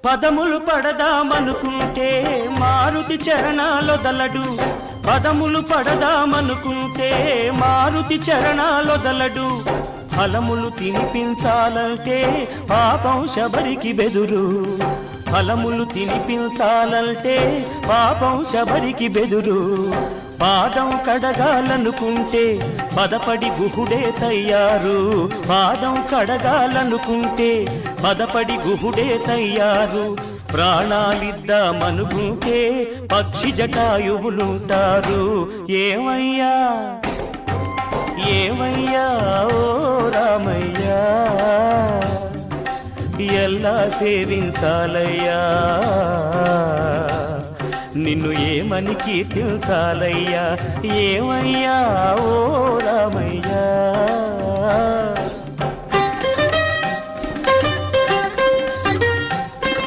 పదములు పడదామనుకుంటే మారుతి చరణాలొదలడు, పదములు పడదామనుకుంటే మారుతి చరణాలొదలడు. ఫలములు తినిపించాలంటే పాపం శబరికి బెదురు, ఫలములు తినిపించాలంటే పాపం శబరికి బెదురు. పాదం కడగాలనుకుంటే పదపడి గుహుడే తయ్యారు, పాదం కడగాలనుకుంటే పదపడి గుహుడే తయ్యారు. ప్రాణాలిద్దామనుకుంటే పక్షి జటాయువులుంటారు. ఏమయ్యా ఏమయ్యా ఓ రామయ్యా, ఎలా సేవించాలయ్యా, నిన్ను ఏమని కీర్తించాలయ్యా. ఏమయ్యా ఓ రామయ్యా.